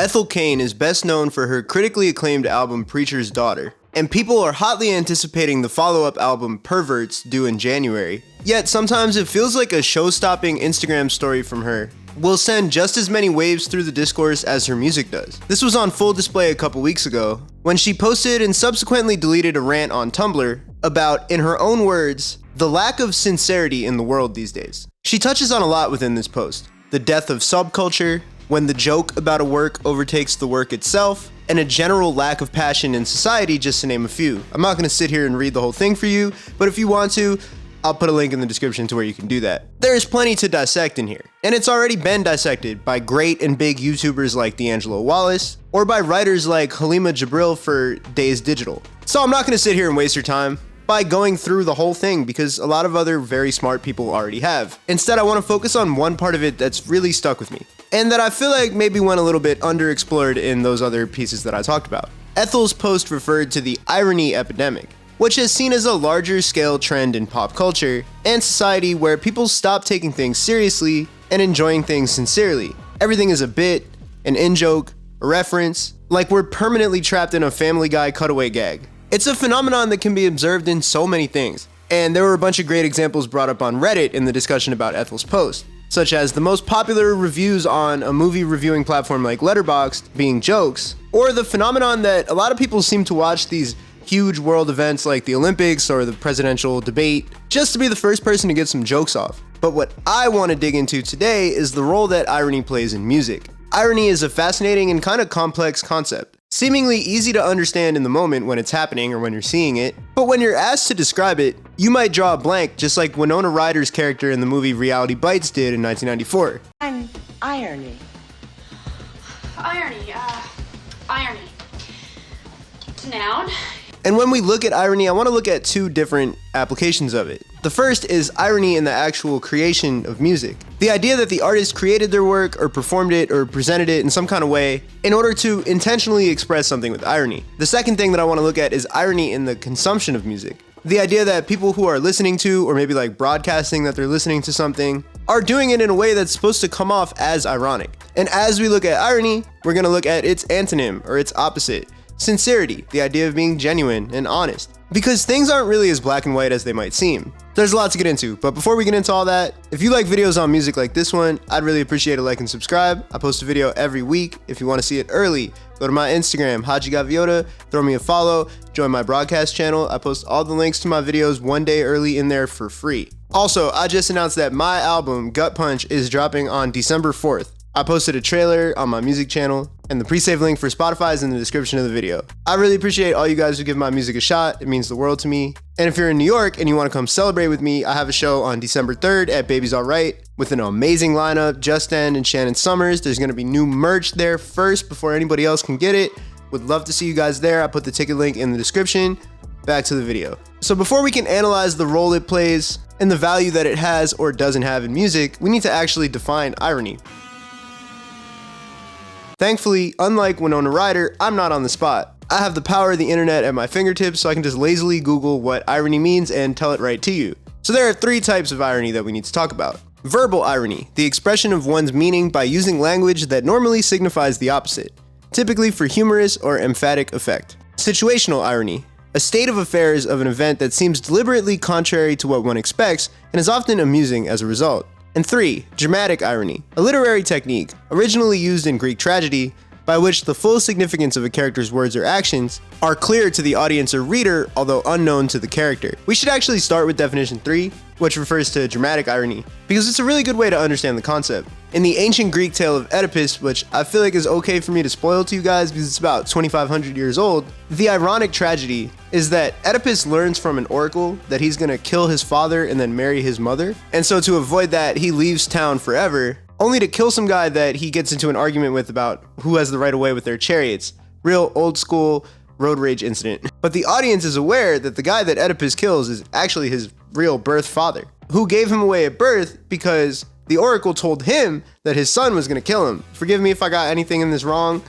Ethel Cain is best known for her critically acclaimed album Preacher's Daughter, and people are hotly anticipating the follow-up album Perverts due in January. Yet sometimes it feels like a show-stopping Instagram story from her will send just as many waves through the discourse as her music does. This was on full display a couple weeks ago, when she posted and subsequently deleted a rant on Tumblr about, in her own words, the lack of sincerity in the world these days. She touches on a lot within this post. The death of subculture, when the joke about a work overtakes the work itself, and a general lack of passion in society, just to name a few. I'm not going to sit here and read the whole thing for you, but if you want to, I'll put a link in the description to where you can do that. There's plenty to dissect in here, and it's already been dissected by great and big YouTubers like D'Angelo Wallace, or by writers like Halima Jibril for Days Digital. So I'm not going to sit here and waste your time by going through the whole thing, because a lot of other very smart people already have. Instead, I want to focus on one part of it that's really stuck with me, and that I feel like maybe went a little bit underexplored in those other pieces that I talked about. Ethel's post referred to the irony epidemic, which is seen as a larger scale trend in pop culture and society where people stop taking things seriously and enjoying things sincerely. Everything is a bit, an in-joke, a reference, like we're permanently trapped in a Family Guy cutaway gag. It's a phenomenon that can be observed in so many things, and there were a bunch of great examples brought up on Reddit in the discussion about Ethel's post, such as the most popular reviews on a movie reviewing platform like Letterboxd being jokes, or the phenomenon that a lot of people seem to watch these huge world events like the Olympics or the presidential debate just to be the first person to get some jokes off. But what I want to dig into today is the role that irony plays in music. Irony is a fascinating and kind of complex concept, seemingly easy to understand in the moment when it's happening or when you're seeing it, but when you're asked to describe it, you might draw a blank, just like Winona Ryder's character in the movie Reality Bites did in 1994. Irony. Irony. It's a noun. And when we look at irony, I want to look at two different applications of it. The first is irony in the actual creation of music. The idea that the artist created their work or performed it or presented it in some kind of way in order to intentionally express something with irony. The second thing that I want to look at is irony in the consumption of music. The idea that people who are listening to, or maybe like broadcasting that they're listening to something, are doing it in a way that's supposed to come off as ironic. And as we look at irony, we're going to look at its antonym or its opposite. Sincerity, the idea of being genuine and honest. Because things aren't really as black and white as they might seem. There's a lot to get into, but before we get into all that, if you like videos on music like this one, I'd really appreciate a like and subscribe. I post a video every week. If you want to see it early, go to my Instagram, HADJI, throw me a follow, join my broadcast channel. I post all the links to my videos one day early in there for free. Also, I just announced that my album, Gut Punch, is dropping on December 4th. I posted a trailer on my music channel, and the pre-save link for Spotify is in the description of the video. I really appreciate all you guys who give my music a shot. It means the world to me. And if you're in New York and you want to come celebrate with me, I have a show on December 3rd at Baby's Alright with an amazing lineup, Justin and Shannon Summers. There's going to be new merch there first before anybody else can get it. Would love to see you guys there. I put the ticket link in the description. Back to the video. So before we can analyze the role it plays and the value that it has or doesn't have in music, we need to actually define irony. Thankfully, unlike Winona Ryder, I'm not on the spot. I have the power of the internet at my fingertips, so I can just lazily Google what irony means and tell it right to you. So there are three types of irony that we need to talk about. Verbal irony, the expression of one's meaning by using language that normally signifies the opposite, typically for humorous or emphatic effect. Situational irony, a state of affairs of an event that seems deliberately contrary to what one expects and is often amusing as a result. And 3, dramatic irony, a literary technique originally used in Greek tragedy by which the full significance of a character's words or actions are clear to the audience or reader, although unknown to the character. We should actually start with definition 3, which refers to dramatic irony, because it's a really good way to understand the concept. In the ancient Greek tale of Oedipus, which I feel like is okay for me to spoil to you guys because it's about 2,500 years old, the ironic tragedy is that Oedipus learns from an oracle that he's gonna kill his father and then marry his mother. And so to avoid that, he leaves town forever, only to kill some guy that he gets into an argument with about who has the right of way with their chariots. Real old school road rage incident. But the audience is aware that the guy that Oedipus kills is actually his real birth father, who gave him away at birth because the oracle told him that his son was going to kill him. Forgive me if I got anything in this wrong.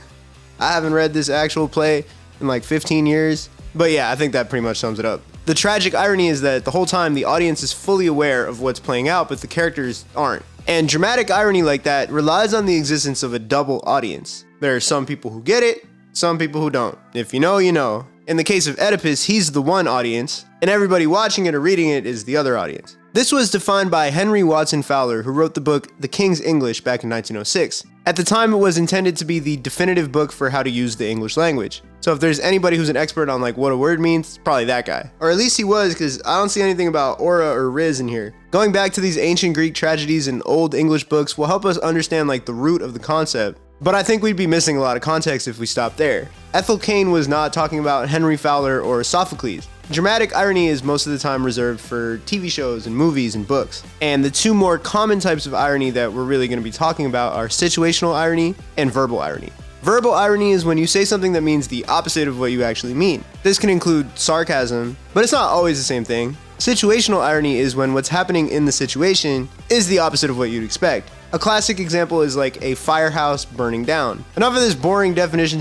I haven't read this actual play in like 15 years. But yeah, I think that pretty much sums it up. The tragic irony is that the whole time the audience is fully aware of what's playing out, but the characters aren't. And dramatic irony like that relies on the existence of a double audience. There are some people who get it, some people who don't. If you know, you know. In the case of Oedipus, he's the one audience, and everybody watching it or reading it is the other audience. This was defined by Henry Watson Fowler, who wrote the book The King's English back in 1906. At the time, it was intended to be the definitive book for how to use the English language. So if there's anybody who's an expert on like what a word means, it's probably that guy. Or at least he was, because I don't see anything about aura or riz in here. Going back to these ancient Greek tragedies and old English books will help us understand like the root of the concept. But I think we'd be missing a lot of context if we stopped there. Ethel Cain was not talking about Henry Fowler or Sophocles. Dramatic irony is most of the time reserved for TV shows and movies and books. And the two more common types of irony that we're really going to be talking about are situational irony and verbal irony. Verbal irony is when you say something that means the opposite of what you actually mean. This can include sarcasm, but it's not always the same thing. Situational irony is when what's happening in the situation is the opposite of what you'd expect. A classic example is like a firehouse burning down. Enough of this boring definition.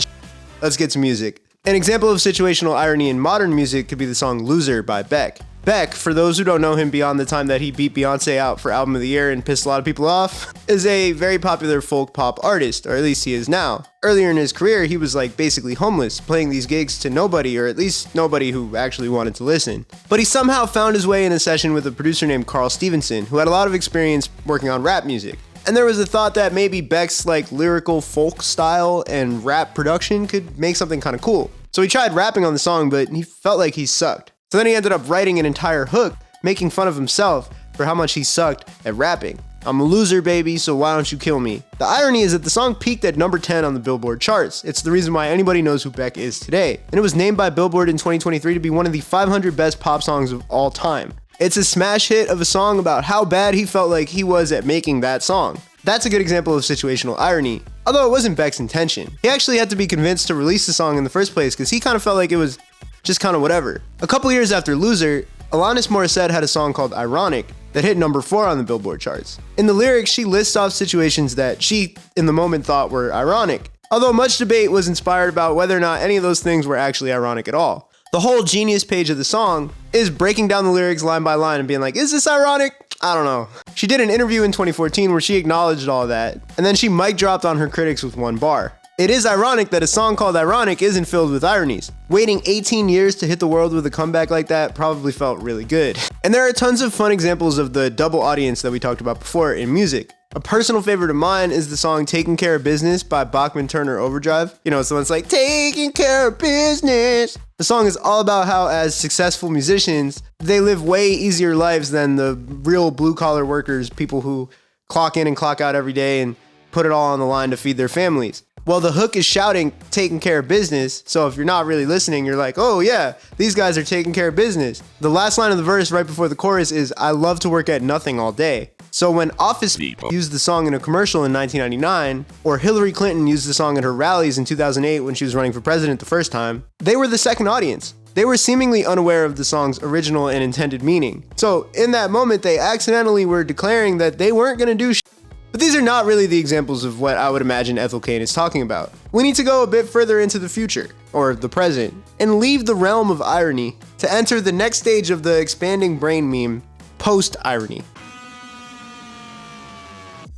Let's get to music. An example of situational irony in modern music could be the song Loser by Beck. Beck, for those who don't know him beyond the time that he beat Beyonce out for Album of the Year and pissed a lot of people off, is a very popular folk pop artist, or at least he is now. Earlier in his career, he was like basically homeless, playing these gigs to nobody, or at least nobody who actually wanted to listen. But he somehow found his way in a session with a producer named Carl Stevenson, who had a lot of experience working on rap music. And there was a thought that maybe Beck's like lyrical folk style and rap production could make something kind of cool. So he tried rapping on the song, but he felt like he sucked. So then he ended up writing an entire hook, making fun of himself for how much he sucked at rapping. I'm a loser, baby, so why don't you kill me? The irony is that the song peaked at number 10 on the Billboard charts. It's the reason why anybody knows who Beck is today. And it was named by Billboard in 2023 to be one of the 500 best pop songs of all time. It's a smash hit of a song about how bad he felt like he was at making that song. That's a good example of situational irony, although it wasn't Beck's intention. He actually had to be convinced to release the song in the first place because he kind of felt like it was just kind of whatever. A couple years after Loser, Alanis Morissette had a song called Ironic that hit number 4 on the Billboard charts. In the lyrics, she lists off situations that she, in the moment, thought were ironic, although much debate was inspired about whether or not any of those things were actually ironic at all. The whole Genius page of the song is breaking down the lyrics line by line and being like, is this ironic? I don't know. She did an interview in 2014 where she acknowledged all that, and then she mic dropped on her critics with one bar. It is ironic that a song called Ironic isn't filled with ironies. Waiting 18 years to hit the world with a comeback like that probably felt really good. And there are tons of fun examples of the double audience that we talked about before in music. A personal favorite of mine is the song Taking Care of Business by Bachman Turner Overdrive. You know, it's the one that's like, taking care of business. The song is all about how, as successful musicians, they live way easier lives than the real blue-collar workers, people who clock in and clock out every day and put it all on the line to feed their families. Well, the hook is shouting, taking care of business, so if you're not really listening, you're like, oh yeah, these guys are taking care of business. The last line of the verse right before the chorus is, I love to work at nothing all day. So when Office used the song in a commercial in 1999, or Hillary Clinton used the song at her rallies in 2008 when she was running for president the first time, they were the second audience. They were seemingly unaware of the song's original and intended meaning. So in that moment, they accidentally were declaring that they weren't gonna do shit. But these are not really the examples of what I would imagine Ethel Cain is talking about. We need to go a bit further into the future, or the present, and leave the realm of irony to enter the next stage of the expanding brain meme, post-irony.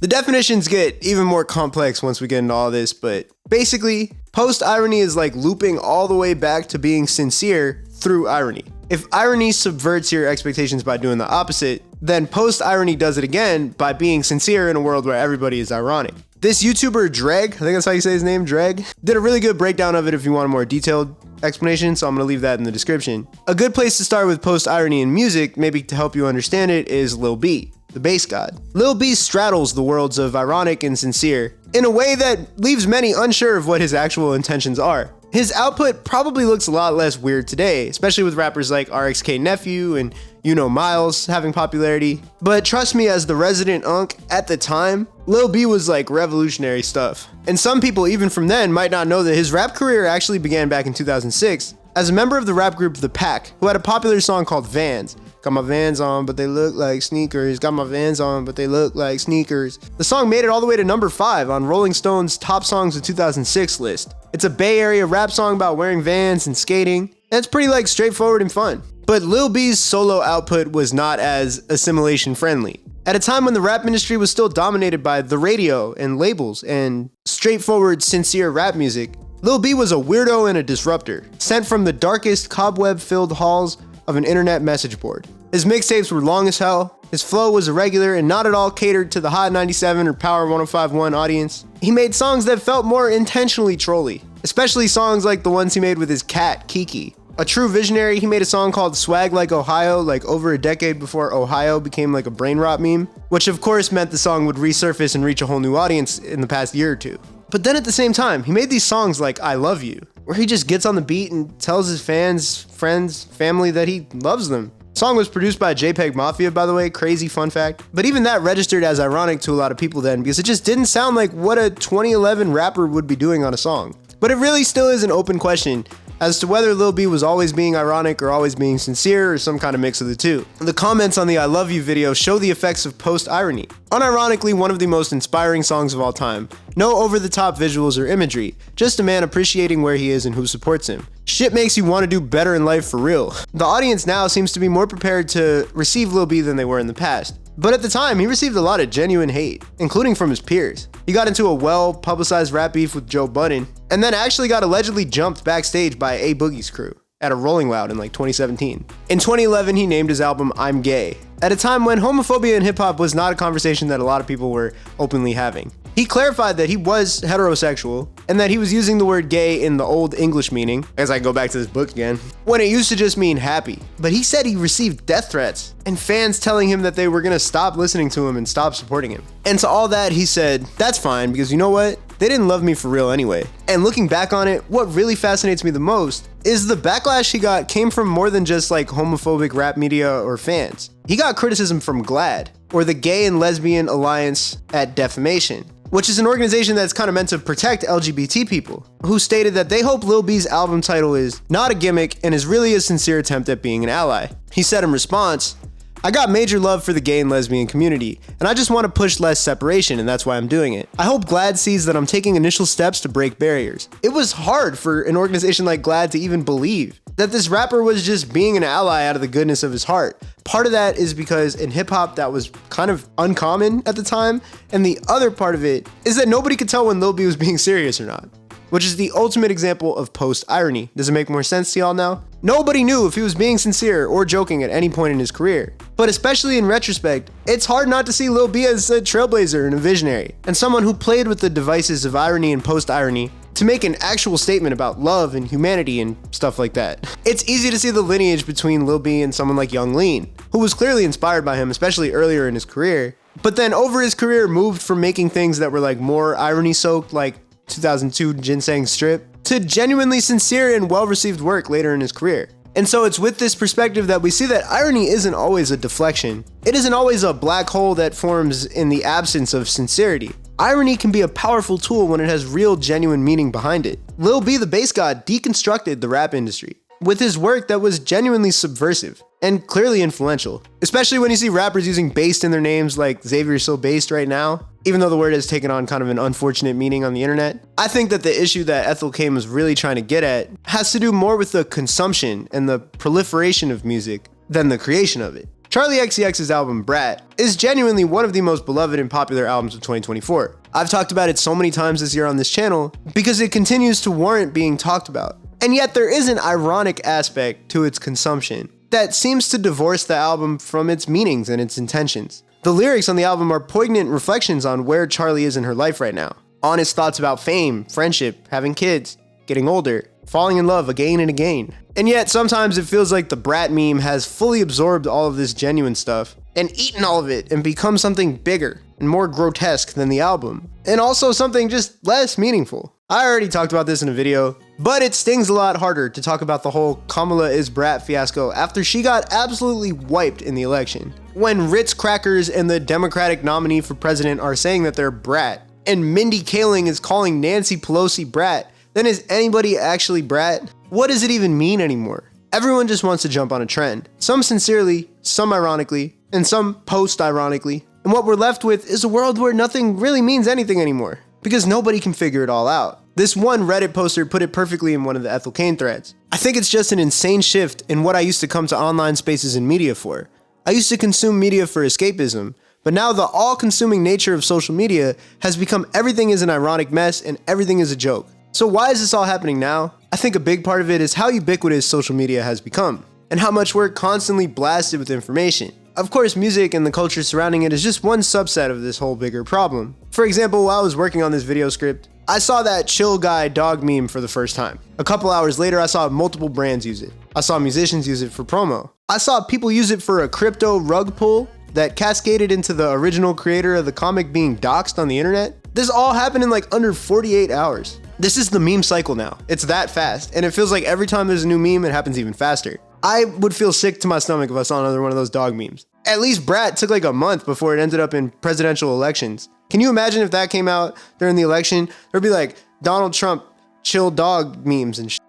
The definitions get even more complex once we get into all this, but basically, post-irony is like looping all the way back to being sincere through irony. If irony subverts your expectations by doing the opposite, then post-irony does it again by being sincere in a world where everybody is ironic. This YouTuber Dreg, I think that's how you say his name, Dreg, did a really good breakdown of it if you want a more detailed explanation, so I'm gonna leave that in the description. A good place to start with post-irony in music, maybe to help you understand it, is Lil B, the bass god. Lil B straddles the worlds of ironic and sincere in a way that leaves many unsure of what his actual intentions are. His output probably looks a lot less weird today, especially with rappers like RXK Nephew and Miles having popularity. But trust me, as the resident unk at the time, Lil B was like revolutionary stuff. And some people even from then might not know that his rap career actually began back in 2006 as a member of the rap group The Pack, who had a popular song called Vans. Got my Vans on, but they look like sneakers. Got my Vans on, but they look like sneakers. The song made it all the way to number 5 on Rolling Stone's Top Songs of 2006 list. It's a Bay Area rap song about wearing Vans and skating, and it's pretty like straightforward and fun. But Lil B's solo output was not as assimilation friendly. At a time when the rap industry was still dominated by the radio and labels and straightforward, sincere rap music, Lil B was a weirdo and a disruptor, sent from the darkest, cobweb-filled halls of an internet message board. His mixtapes were long as hell, his flow was irregular and not at all catered to the Hot 97 or Power 105.1 audience. He made songs that felt more intentionally trolly, especially songs like the ones he made with his cat, Kiki. A true visionary, he made a song called Swag Like Ohio like over a decade before Ohio became like a brain rot meme, which of course meant the song would resurface and reach a whole new audience in the past year or two. But then at the same time, he made these songs like I Love You, where he just gets on the beat and tells his fans, friends, family that he loves them. The song was produced by JPEG Mafia, by the way, crazy fun fact. But even that registered as ironic to a lot of people then because it just didn't sound like what a 2011 rapper would be doing on a song. But it really still is an open question as to whether Lil B was always being ironic or always being sincere or some kind of mix of the two. The comments on the I Love You video show the effects of post-irony. Unironically, one of the most inspiring songs of all time. No over-the-top visuals or imagery, just a man appreciating where he is and who supports him. Shit makes you want to do better in life for real. The audience now seems to be more prepared to receive Lil B than they were in the past. But at the time, he received a lot of genuine hate, including from his peers. He got into a well-publicized rap beef with Joe Budden, and then actually got allegedly jumped backstage by A Boogie's crew at a Rolling Loud in like 2017. In 2011, he named his album I'm Gay, at a time when homophobia in hip-hop was not a conversation that a lot of people were openly having. He clarified that he was heterosexual and that he was using the word gay in the old English meaning, as I go back to this book again, when it used to just mean happy. But he said he received death threats and fans telling him that they were gonna stop listening to him and stop supporting him. And to all that, he said, that's fine because you know what? They didn't love me for real anyway. And looking back on it, what really fascinates me the most is the backlash he got came from more than just like homophobic rap media or fans. He got criticism from GLAAD, or the Gay and Lesbian Alliance at Defamation, which is an organization that's kind of meant to protect LGBT people, who stated that they hope Lil B's album title is not a gimmick and is really a sincere attempt at being an ally. He said in response, I got major love for the gay and lesbian community, and I just want to push less separation, and that's why I'm doing it. I hope GLAAD sees that I'm taking initial steps to break barriers. It was hard for an organization like GLAAD to even believe that this rapper was just being an ally out of the goodness of his heart. Part of that is because in hip hop that was kind of uncommon at the time, and the other part of it is that nobody could tell when Lil B was being serious or not, which is the ultimate example of post-irony. Does it make more sense to y'all now? Nobody knew if he was being sincere or joking at any point in his career. But especially in retrospect, it's hard not to see Lil B as a trailblazer and a visionary, and someone who played with the devices of irony and post-irony to make an actual statement about love and humanity and stuff like that. It's easy to see the lineage between Lil B and someone like Young Lean, who was clearly inspired by him, especially earlier in his career, but then over his career moved from making things that were like more irony-soaked, like 2002 Ginseng Strip, to genuinely sincere and well-received work later in his career. And so it's with this perspective that we see that irony isn't always a deflection. It isn't always a black hole that forms in the absence of sincerity. Irony can be a powerful tool when it has real, genuine meaning behind it. Lil B, the bass god, deconstructed the rap industry with his work that was genuinely subversive and clearly influential, especially when you see rappers using based in their names like Xavier's so based right now, even though the word has taken on kind of an unfortunate meaning on the internet. I think that the issue that Ethel Cain was really trying to get at has to do more with the consumption and the proliferation of music than the creation of it. Charli XCX's album Brat is genuinely one of the most beloved and popular albums of 2024. I've talked about it so many times this year on this channel because it continues to warrant being talked about. And yet there is an ironic aspect to its consumption that seems to divorce the album from its meanings and its intentions. The lyrics on the album are poignant reflections on where Charli is in her life right now. Honest thoughts about fame, friendship, having kids, getting older, falling in love again and again. And yet sometimes it feels like the Brat meme has fully absorbed all of this genuine stuff and eaten all of it and become something bigger and more grotesque than the album, and also something just less meaningful. I already talked about this in a video, but it stings a lot harder to talk about the whole Kamala is Brat fiasco after she got absolutely wiped in the election. When Ritz Crackers and the Democratic nominee for president are saying that they're Brat, and Mindy Kaling is calling Nancy Pelosi Brat, then is anybody actually Brat? What does it even mean anymore? Everyone just wants to jump on a trend. Some sincerely, some ironically, and some post-ironically. And what we're left with is a world where nothing really means anything anymore, because nobody can figure it all out. This one Reddit poster put it perfectly in one of the Ethel Cain threads. I think it's just an insane shift in what I used to come to online spaces and media for. I used to consume media for escapism, But now the all-consuming nature of social media has become everything is an ironic mess and everything is a joke. So why is this all happening now? I think a big part of it is how ubiquitous social media has become, and how much we're constantly blasted with information. Of course, music and the culture surrounding it is just one subset of this whole bigger problem. For example, while I was working on this video script, I saw that chill guy dog meme for the first time. A couple hours later, I saw multiple brands use it. I saw musicians use it for promo. I saw people use it for a crypto rug pull that cascaded into the original creator of the comic being doxxed on the internet. This all happened in like under 48 hours. This is the meme cycle now. It's that fast, and it feels like every time there's a new meme, it happens even faster. I would feel sick to my stomach if I saw another one of those dog memes. At least Brat took like a month before it ended up in presidential elections. Can you imagine if that came out during the election? There'd be like Donald Trump chill dog memes and shit.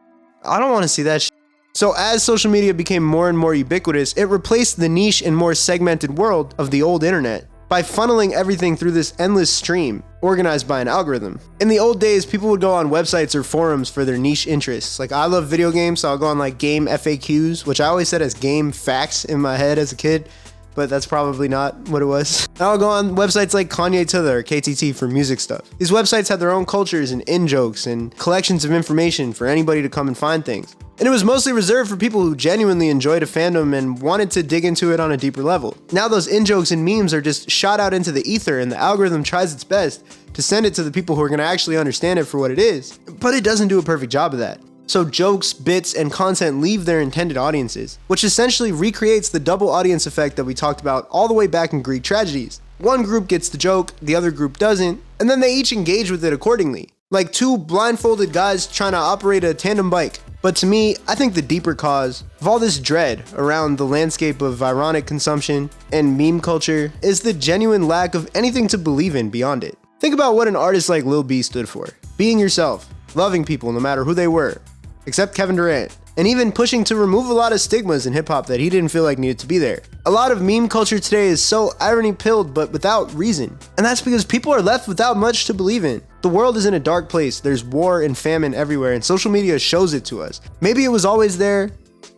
I don't want to see that shit. So as social media became more and more ubiquitous, it replaced the niche and more segmented world of the old internet by funneling everything through this endless stream organized by an algorithm. In the old days, people would go on websites or forums for their niche interests. Like I love video games, so I'll go on like game FAQs, which I always said as game facts in my head as a kid, but that's probably not what it was. I'll go on websites like Kanye Tither or KTT for music stuff. These websites had their own cultures and in-jokes and collections of information for anybody to come and find things. And it was mostly reserved for people who genuinely enjoyed a fandom and wanted to dig into it on a deeper level. Now those in-jokes and memes are just shot out into the ether, and the algorithm tries its best to send it to the people who are going to actually understand it for what it is. But it doesn't do a perfect job of that. So jokes, bits, and content leave their intended audiences, which essentially recreates the double audience effect that we talked about all the way back in Greek tragedies. One group gets the joke, the other group doesn't, and then they each engage with it accordingly. Like two blindfolded guys trying to operate a tandem bike. But to me, I think the deeper cause of all this dread around the landscape of ironic consumption and meme culture is the genuine lack of anything to believe in beyond it. Think about what an artist like Lil B stood for. Being yourself, loving people no matter who they were, except Kevin Durant, and even pushing to remove a lot of stigmas in hip hop that he didn't feel like needed to be there. A lot of meme culture today is so irony-pilled but without reason, and that's because people are left without much to believe in. The world is in a dark place, there's war and famine everywhere, and social media shows it to us. Maybe it was always there,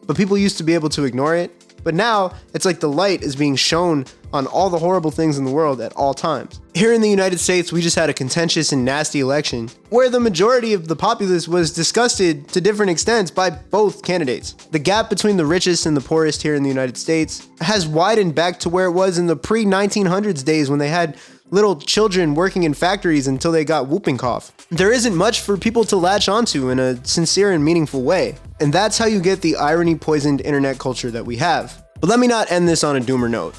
but people used to be able to ignore it. But now, it's like the light is being shown on all the horrible things in the world at all times. Here in the United States, we just had a contentious and nasty election where the majority of the populace was disgusted to different extents by both candidates. The gap between the richest and the poorest here in the United States has widened back to where it was in the pre-1900s days when they had little children working in factories until they got whooping cough. There isn't much for people to latch onto in a sincere and meaningful way. And that's how you get the irony-poisoned internet culture that we have. But let me not end this on a doomer note.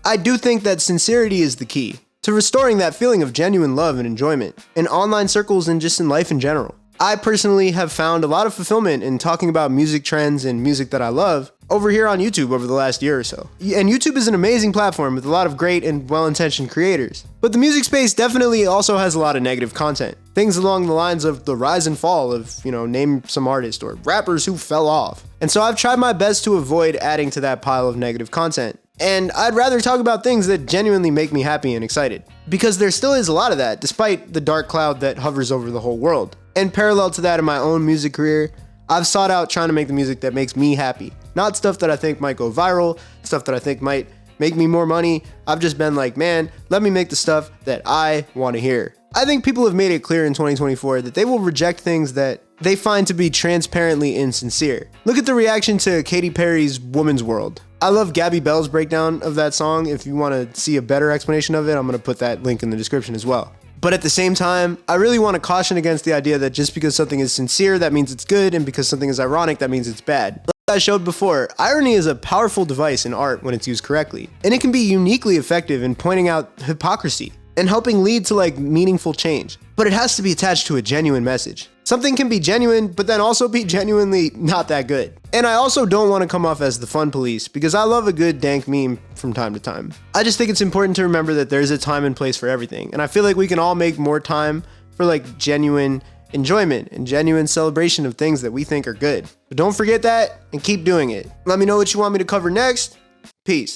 I do think that sincerity is the key to restoring that feeling of genuine love and enjoyment in online circles and just in life in general. I personally have found a lot of fulfillment in talking about music trends and music that I love over here on YouTube over the last year or so. And YouTube is an amazing platform with a lot of great and well-intentioned creators. But the music space definitely also has a lot of negative content. Things along the lines of the rise and fall of, name some artist or rappers who fell off. And so I've tried my best to avoid adding to that pile of negative content. And I'd rather talk about things that genuinely make me happy and excited. Because there still is a lot of that, despite the dark cloud that hovers over the whole world. And parallel to that in my own music career, I've sought out trying to make the music that makes me happy. Not stuff that I think might go viral, stuff that I think might make me more money. I've just been like, man, let me make the stuff that I want to hear. I think people have made it clear in 2024 that they will reject things that they find to be transparently insincere. Look at the reaction to Katy Perry's Woman's World. I love Gabby Bell's breakdown of that song. If you want to see a better explanation of it, I'm going to put that link in the description as well. But at the same time, I really want to caution against the idea that just because something is sincere, that means it's good, and because something is ironic, that means it's bad. Like I showed before, irony is a powerful device in art when it's used correctly, and it can be uniquely effective in pointing out hypocrisy and helping lead to meaningful change. But it has to be attached to a genuine message. Something can be genuine, but then also be genuinely not that good. And I also don't want to come off as the fun police, because I love a good dank meme from time to time. I just think it's important to remember that there's a time and place for everything, and I feel like we can all make more time for genuine enjoyment and genuine celebration of things that we think are good. But don't forget that, and keep doing it. Let me know what you want me to cover next. Peace.